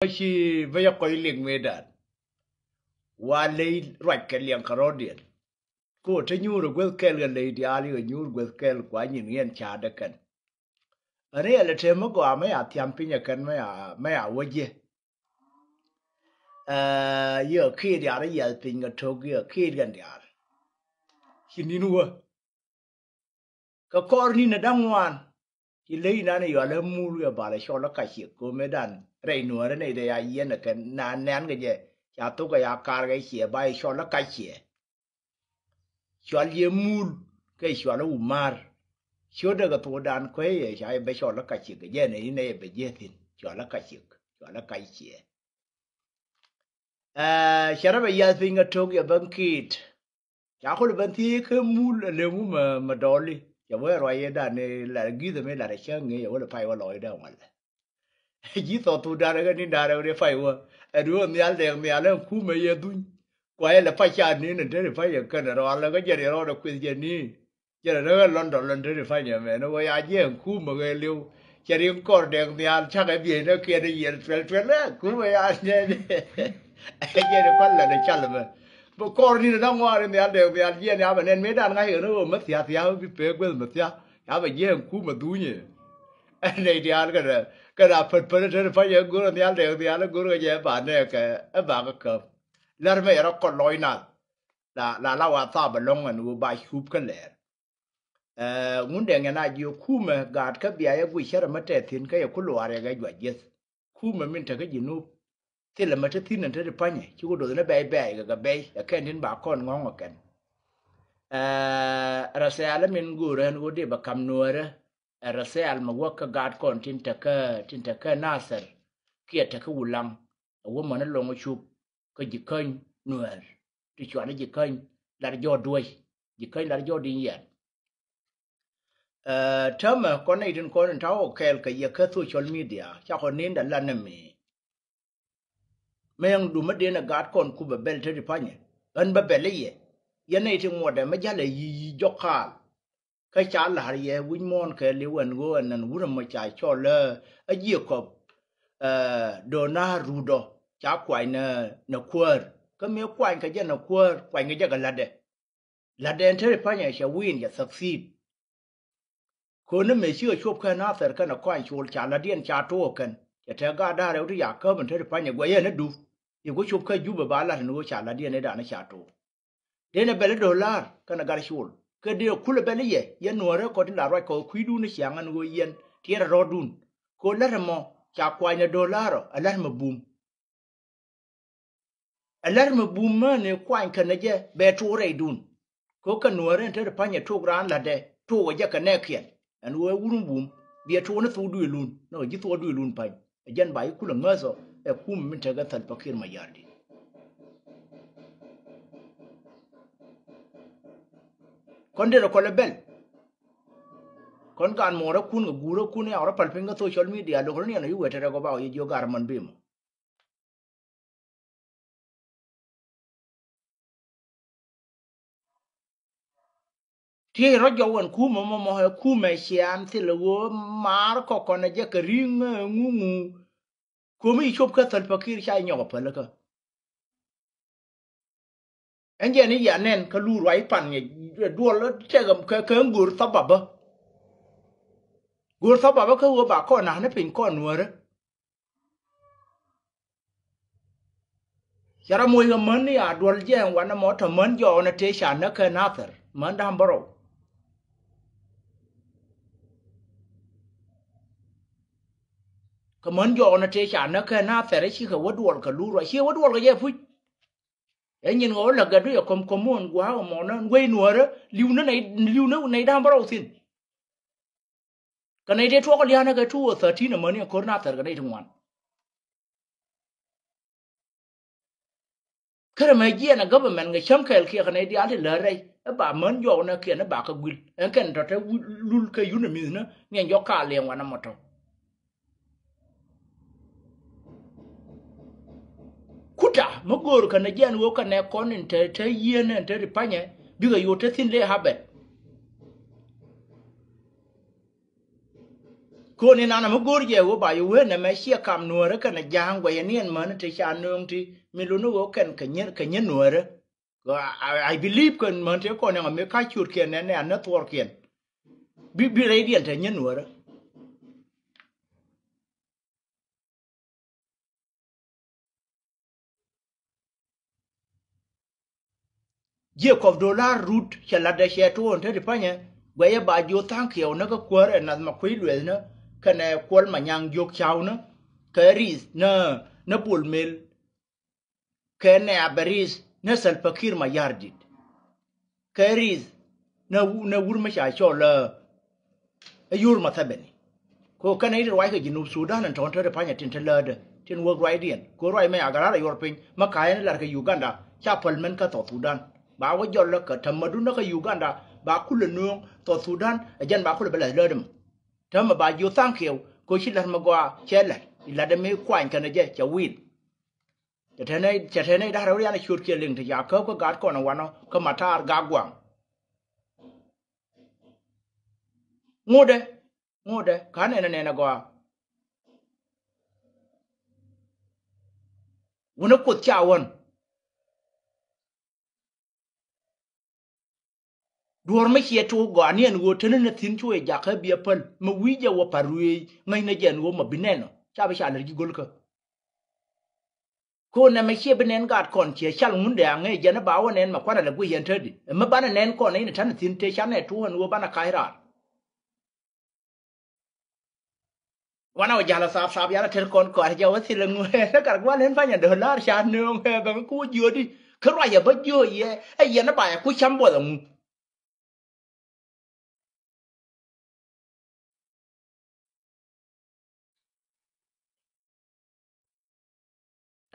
Shi vaya koi ling medan wa lei right ke liang karodian ko te nyur gwel kel ga lei di ali ga nyur gwel kel kwa nyin yen cha da kan are ele te mo go ame ya tiam pinya kan me ya woje yo ki dia ra yel pin ga to ga ki gan dia hinin wa ka kor ni na dangwan ki lei na ne yo le mu ga ba le sho la ka chi ko medan rei no re ne de ya yen kan na nan ga je ya to ga ya kar ga chi ba sho la ka chi cho ye mul ke cho la umar cho da ga to dan ko ye ya be cho la ka chi ge ne ne be je tin cho la ka chi cho la ka chi shara be ya finga to ge ban kit ya ko ban ti ke mul le mu ma doli ya we ro ye da ne la gi de me la che nge ya we pai wa loi da wala ji to tu da ga ni da re fai wa e du mi al de mi al ku me ye du quay là phải trả ní nên thế phải giờ cần rồi là cái giờ đó là quyền giờ ní giờ đó London thế phải giờ mẹ nó quay ai chứ khu mà người liêu giờ đi còn đèn thì ăn chắc cái gì nó kia đi giờ phết đấy khu mà ăn thế cái giờ nó quan là để chăn là mà bộ con đi nó ngoa thì ăn đèn thì ăn gì này mà nên mấy đàn ngay ở nó mất thì bị phê quên mất thì mà giờ khu mà túi nhỉ này thì ăn cái là phật thế phải giờ guru thì ăn đèn thì ăn guru cái giờ bạn này cái bạn cái cơm lỡ mấy nó còn lôi nè là lao à ta bê long anh u bài chụp cái lẻ muốn để nghe nói nhiều khu mà gạt cái bia ấy vui chơi mà trẻ thiên cái khu lúa này cái gì vậy khu mà mình thấy cái gì nụ thế là mà trẻ thiên này thấy phải nhỉ chứ có đồ nó bé bé cái cái nên bà con ngon ngọt cái rasa là mình gù rồi anh gù đi bà cầm nuôi rồi rasa mà qua cái gạt con tin ta cái nasser kia ta cái ulang u mà nó lông chụp cái gì kênh nuôi thì chọn cái gì kênh là do đuôi gì kênh là do đi nhện thơm mà con này trên con tháo ok cái gì cái social media cho con nên đã là nằm mình đủ mất đến là gạt con cụ bê thế thì phải nhỉ anh bê lấy gì giờ này thì mua để mấy giá lại gì cho khal cái chả là gì win mon cái liu anh go anh uống mà chạy cho là ở gì cọp dona rudo chả quay nè quơ cái miếng quay cái gì nè quơ quay cái gì cái là đèn thế phải nhỉ sẽ win sẽ succeedคนนั้นไม่เชื่อชอบแค่น่าเสร็จกันนะควายชวนชาลาเดียนชาโต้กันจะเทก้าได้แล้วที่อยากเข้ามันเทไปเนี่ยกว่ายันดูอยู่ก็ชอบแค่ยูบบ้านละหนูชาลาเดียนในด่านชาโต้เดี๋ยวเนี่ยเบลดอลลาร์กันนะการชวนก็เดี๋ยวคุณเบลยี่ยันหนูเรื่องคนที่ลาร้อยก็คุยดูในเสียงกันกูยันที่เรารอดูคนละละมั้งจากควายเนี่ยดอลลาร์อะไรมาบูมอะไรมาบูมเนี่ยควายกันเนี่ยเบทัวร์ไอ้ดูก็กันหนูเรื่องเทไปเนี่ยทุกร้านละเดทุกวันกันแน่เขียนอันว่าวุ่นบุ้มเบียร์ทัวร์นั่นตัวดูลุนน่ะยิ่งตัวดูลุนไปยันใบคุณละเงาซะคุ้มมันจะกันทันปักเขียนมาอย่างดีคนเดียวคนละเบลคนการมองรักคุณกับกูรักคุณเนี่ยเอาละพันเป็นกับโซเชียลมีเดียลูกคนนี้นะอยู่เวทเรื่องก็บ่าวยี่ยการมันบีมที่รถยนต์คู่มาคู่ไม่เชียมที่เรามาร์ก็คนนั้นจะกระริ่งงูคู่ไม่ชอบก็สันปะคีใช้หยอกเพื่อนแล้วก็อันนี้อย่างนั้นก็รู้ไว้ปั่นไงดูแล้วเชื่อกับเครื่องกูซับบับกูซับบับก็ว่าบาก้อนนั้นเป็นก้อนหัวเลยจะรำมวยกับมันนี่ดูแลแจ้งวันนั้นหมดถ้ามันยอนะเทชันนักแค่นับแต่มันดำบรอก็มันยอนะเทชันนักแค่นับแต่ได้ชื่อเขาว่าดูแลก็รู้ว่าชื่อว่าดูแลก็แย่ฟุ้ยไอ้ยังงั้นละกันด้วยคอมมอนว้าวหมอนั่นเว้ยหนัวเลยลิวนั่นในดำบรอสินกันในเด็กทั่วก็เลี้ยงนะก็ทั่วเสือที่นั่นมันเนี่ยคนนับแต่กันได้ทั้งวันคือทำไมเยี่ยนะก็เป็นมันก็ช้ำเคลเคียกันในเดียร์ที่เหลืออะไรบ่ามันยอนะเขียนนะบ่าก็กุลเอ็งกันแต่ถ้าลุลเคยยุ่งมีนะเนี่ยยกขาเลี้ยงวันนั้นหมดทั้งคุดอะมะกูร์กันในเยี่ยนวัวกันในคนนี่เธอเยี่ยนเธอริบไปเนี่ยบิกอยู่เธอสิ้นเล่ฮับเบ็ด ko ni na mo gor je wo ba yu we na me sia kam nuore ka na jang gwa yen man te cha nung ti mi lu no wo ken ka nyen nuore I believe kan man te ko na me ka chur ken ne na tor ken bi radiant te nyen nuore je ko dollar root cha la de she to on te panye gwa ye ba jo thank you na ka kware na ma kwi lwe na ka na kwal ma nyang jok chaw na ka ris na pul mil ka na abaris na salpakir ma yardit ka ris na wur ma cha cho la ayur ma tabeni ko kana ida wai ka jinub sudan an ton tere panya tin telade tin work right in ko roi me agara yor pin ma kayan lar ka uganda cha palmen ka to sudan ba wa jol ka tamadu na ka uganda ba kul nu to sudan ajan ba kul bela ledem tam ba ju thank you ko shi lar ma gwa chela ila de me kwan kana je cha win cha tene da rawi ana shur ke ling ta ya ko gat ko na wano ko matar ga gwang ngode kan ene na gwa wona ko cha won duor me che to go anien go tene na tin chue ja ka bia pal ma wija wa parui ngai na jen go ma bineno cha ba cha gi gol ka ko na me che benen gat kon che chal ngunde ange jena ba wonen ma kwana la gu yen tedi ma bana nen ko na ni tan tin te cha ne tu han wo bana kaira wana wa jala sap ya na ter kon ko ja wa silen ngwe na kar gwa len fanya de lar cha nung he ba ku jodi ka ra ya ba jo ye ai ya na ba ya ku cham bo da mu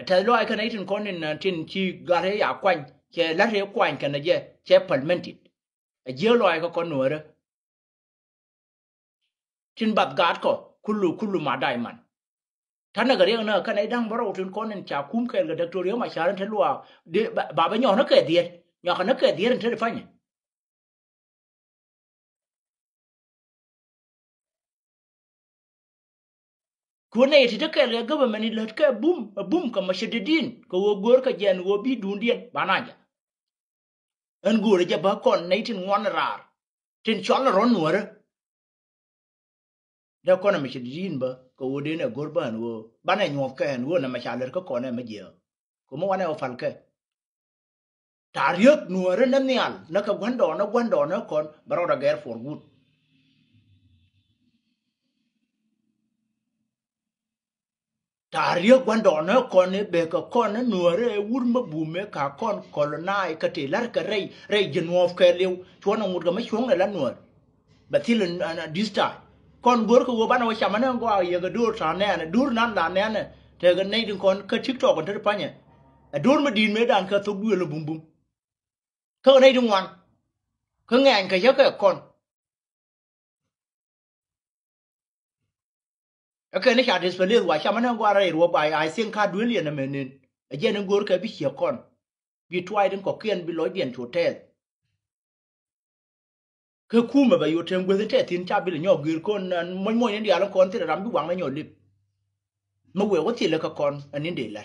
ta lo ai kana itin kon in tin chi gare ya kwan che la re kwan kana je che parliament a je lo ai ko kon nuore tin bat gat ko kullu ma dai man tan na gare na kana dang baro tin kon in cha kum ke ga doctor yo ma sharan tan lo de ba ba nyo na ke diet nyo kana ke diet tin fanya ko ne ti ke ga government ni let ke bum ka mashedidin ko wo gor ka jen wo bi dundien bananja en gore ja ba kon ne tin ngwan rar tin chol ron nuore da kon mashedidin ba ko wo de ne gor ban wo bana nyo ka en wo na mashaler ko kon ne ma je ko mo wane o falke tariok nuore na nyal na ka gwando na kon baro da ger for good tariok gwando na kon ne be ka kon nuore wur ma bume ka kon kolonai ka te lar ka rei jenwof ka lew chwana mut ga ma chwong la nuore batil this time kon gor ko wo bana wa chamane ngo ye ga dur ta ne dur nan da ne te ga nei din kon ka tiktok on te panye a dur ma din me dan ka to du le bum bum ka nei din wan ka ngan ka ya ka kon a ka ne cha display wa chamane ngo ara ro ba ai sin ka du le na menin a je ne gor ka bi che kon bi twai din ko kien bi lo dien hotel ke kuma ba yo tem gwe te tin cha bi le nyo gir kon mo ne dia lo kon te ram bi wang na nyo lip ma we wo ti le ka kon anin de la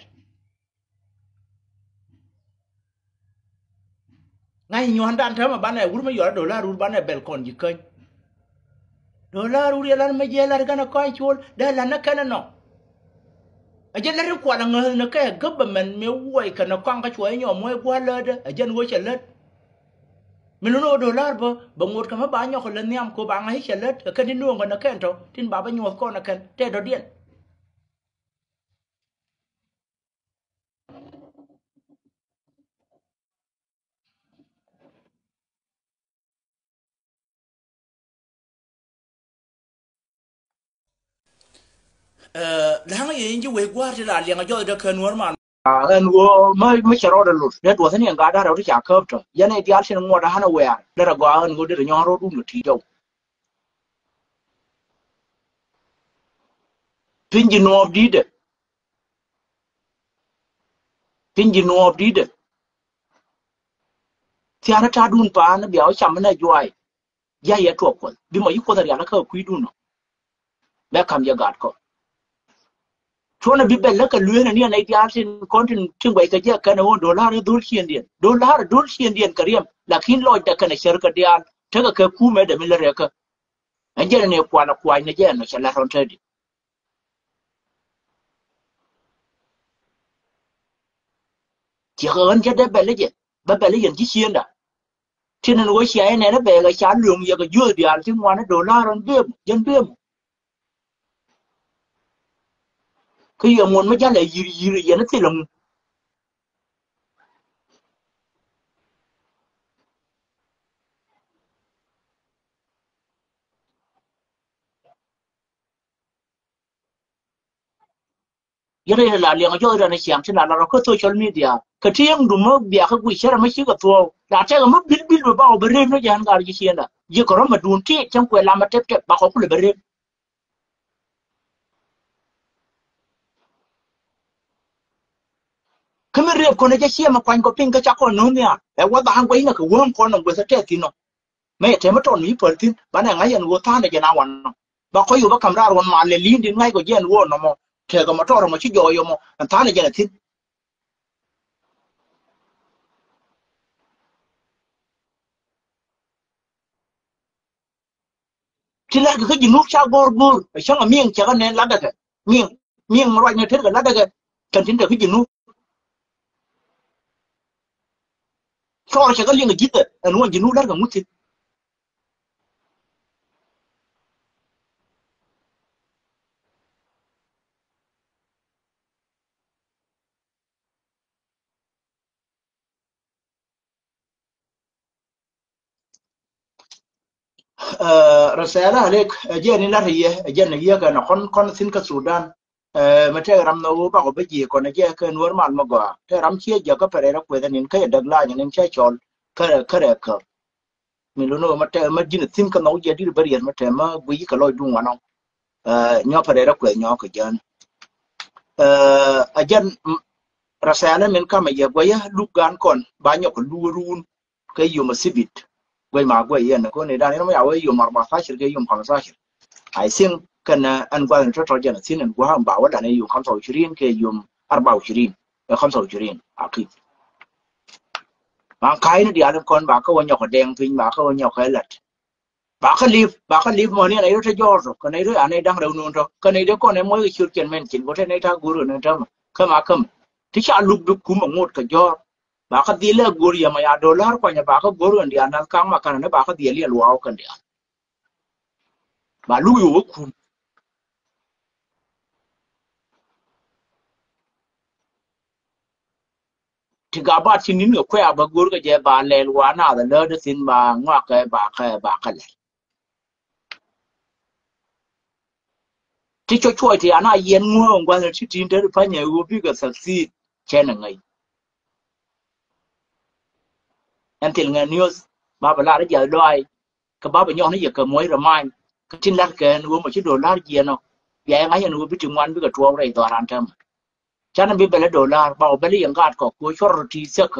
ngai nyo handan ta ma bana wur ma yo dollar ur bana bel kon ji kan dollar ur yalan ma je lar gana ko chul da la na kana no a je lar ko na ngal na ka government me woi kana kwang ka chwe nyo mo gwa le de a je wo che le mi no dollar ba ngot ka ma ba nyo ko le nyam ko ba ngai che le ka ni no ngana kan to tin ba ba nyo ko na kan te do dien lang ye nji we gwa ti la lenga jo de kan war man en wo ma chero de lut de do thani ga da ro ti cha khop to ye ne ti al sin ngo da hana we de ra gwa en go de nyo ro dum ti jo pinji no di de ti ana ta dun pa na biao cham na joi ya ye to ko bi mo yi ko da ya na ka ku dun no be kam ya gat ko chona bi bella ka luena ni na ideal sin content tin bai ka je kana wo dollar chien dien kariam lakin lo da kana shar ka dial ta ka ku me da milare ka anje ne kwana kwa ne je no chala ron tadi ti ga anje da bella je ba bella yen ji chien da tin no wo sia ne na be ga cha lung ya ga ju dial tin wana dollar ron be jen be ka ya mon ma jale yiri ya na tilam yare la le ga jo da na siam tin la ko social media ka tiang du mo bia ka ku shara ma shi ga to la ta ga mo bil ba ba re no jan ga ji chien da je ko ma dun ti chan ko la ma tep tep ba ko ku le bere kami rep ko na je sia ma kwan ko pin ka cha ko no nya e wa ba ko ina ko won ko no go sa te ti no me te ma ton mi per tin ba na ngai an wo ta na je na wan no ba ko yu ba kam ra ron ma le lin din ngai ko je wo no mo te ga ma to ro ma chi jo yo mo an ta na je na tin ti la ga ji nu cha gor gor e cha ma mien cha ga ne la da ga mien mien ma ra ne te ga la da ga kan tin da ga ji nu so cha ga lin ga ji da an wo ji nu la ga mu ti rasala alek je ni la ye je ne ye ga na kon sin ka sudan ma te ram no ba ko be ji ko na je ka nur mal ma go te ram che je ka pere ra kwe nin ka dag la nin che chol ka mi lu no ma te ma ji sin ka no je dir bari ma te ma bu yi ka lo du wa no nyo pere ra kwe nyo ka jan a jan rasala men ka ma ye go ya lu gan kon ba nyo ko lu run ka yu ma sibit goi ma goi yen ko ne da ne ma ya we yu mar ba fa shir ke yu ma sa I think kana an gwa ni total jana sin an gwa ba wala ne yu 25 ke yu 24 25 akid ma kai ni dia kon ba ko nyo ko deng pin ba ko nyo ko lat ba ka live mo ni ai ro jo ro ko nei ro an nei dang ro nun ro ko nei de ko ne mo ki chur ken men chin ko te nei ta guru ne ta ka ma kam ti cha luk du ku mo ngot ka jo ba ka di le guru ya ma ya dollar ko nya ba ka guru ndi an kan ma kan ne ba ka di le luao kan dia ba lu yu ku thì cả ba chín nín cái ba guru cái je ba le wa na da le de sin ba ngwa cái ba ka le thì cho thì ana yen ngo ngwa le chi tin de pa nya u bi ga succeed chen ngai en til nga news ba ba la de giờ đôi cái ba ba nhon nó giờ cái mối rồi mai cái tin lát cái nó mà chỉ đô la gì nó ya ngai nó bi tin ngoan bi ga tuwa rai to ran tam chana bi bele dollar ba bele yang gat ko ko chor ti sek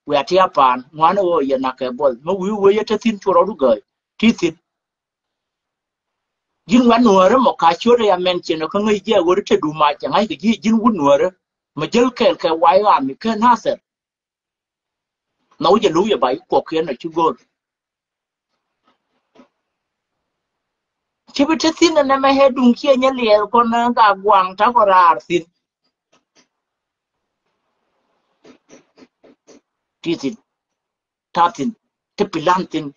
we atia pan ngoan o ya na ke bol mo we ya tin choro du ga ti tin jin wan nuore mo ka chore ya men cheno ka ngai je wo te du ma cha ngai ke jin wun nuore ma jel ke wai wa mi ke na ser no je lu ya bai ko ke na chu go chi bi te tin na me he dun che nya le ko na ga gwang ta ko ra tin ti tin ta tin te pilan tin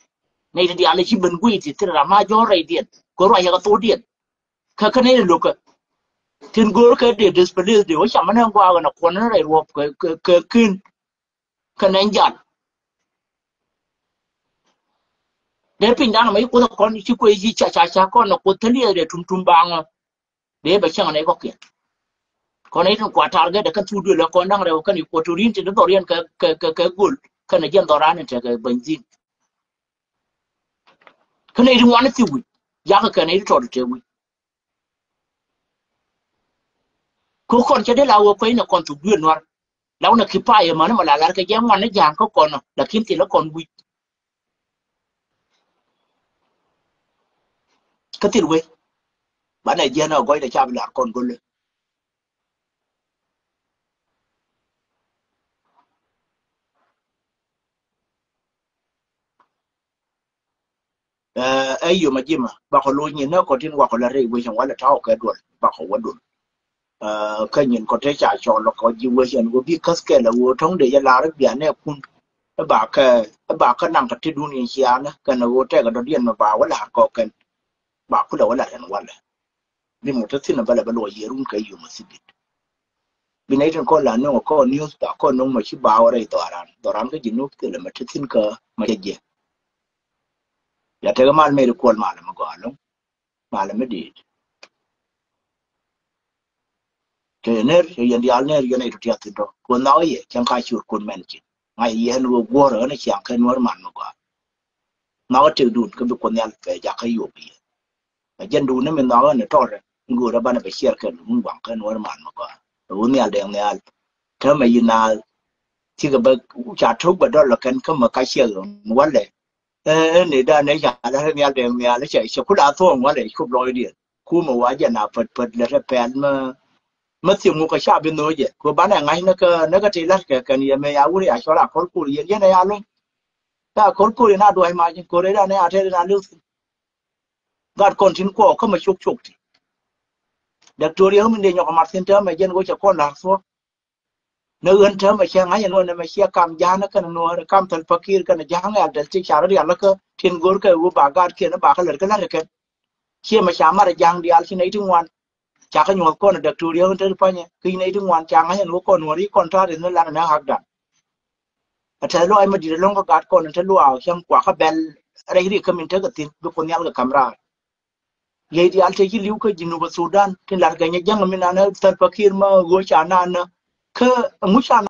nei di ale chi ben gui ti te ra ma jo re dien ko ra ya ga to dien ka nei lu ka tin go ke de display de wa cha ma na gwa na ko na re ro ke kin ka nei jan để pin đang mấy cô con chỉ quay gì chả con nó cô thấy để tum tum bang để bây giờ này có kiện con ấy nó quả target để cái thu được là con đang rồi cái này cô turin thì nó tổ liên cái gul cái này dân tổ ra nên cái benzin cái này nó ăn tiêu vị giá cái này nó cho được tiêu vị cô con cho đấy là quay nó còn tụt duyên nó lâu nó khi phải mà nó là cái giá ngon nó giang có còn nó là kiếm tiền nó còn vị cái tiền vị bạn này giờ nó gọi là cha bị lạc con luôn ấy dù mà gì mà bà họ lui nhìn nó còn trên qua họ là rì với chẳng qua là thao cái đuổi bà họ vẫn đuổi cái nhìn có thể trả cho nó có gì với hiện của biết cái là vô trong để cho là nó biển này cũng bà cái năng cái đun như thế này cái nó vô trái cái đó điên mà bà vẫn là có cái bà cũng đâu là thằng quan là nhưng mà thứ là bà là bà lùi gì luôn cái dù mà xịt bên ấy trong con là nó có news bà có nó mà chỉ bảo ở đây tòa ran cái gì nó cái là mà thứ cái mà cái gì ya thế cái mal mê được quan mà mà gọi nó mà là mới đi cái này cái gì đó này cái này được tiệt đó con nói gì chẳng khai chụp con men chứ ngày gì nó qua rồi nó chẳng cái nó mà gọi nó chịu đun cái việc con này phải giả cái yêu bây dân đun nó mình nói nó to rồi người ta ban phải share cái muốn quảng cái nó mà gọi rồi này đèn này thế mà như nào thì cái bậc trả thuốc bậc đó là cái mà cái share rồi quá lệ này đã này giả là này đèn này là chạy cũng đã thôi quá lệ không rồi đi khu mà quá giờ nào phật là cái pen mà thiếu một cái sao bên nói gì của bạn này ngay nó cái thì là cái này mà áo đi cho là con cùi gì này alo ta con cùi nó đuổi mà cô đấy là này ở đây là lưu gạt con tin của không mà chụp chụp đặc trù đi mình để nhọc mặt xin chớ mà dân có cho con lạc xuống nếu ơn chớ mà xe ngay luôn mà xe cam giá nó cần nuôi cam thật fakir cần giá ngay để chỉ trả đi ăn nó cơ thiên gối cái u bà gạt kia nó bà cái lời cái là cái xe mà sáng mà giang đi ăn xin ấy trung ngoan chả cái nhọc con đặc trù đi hơn tới phải nhỉ khi này trung ngoan chàng ngay nuôi con nuôi con ra thì nó là nó hạc đạn thế lo em mà đi long cái gạt con thế lo ảo xem quả cái bel đây đi comment cái tin được con nhau cái camera ye di alte ki liu ka Junuba Sudan tin lar ganya jang min ana tar fakir ma go chana na ka musha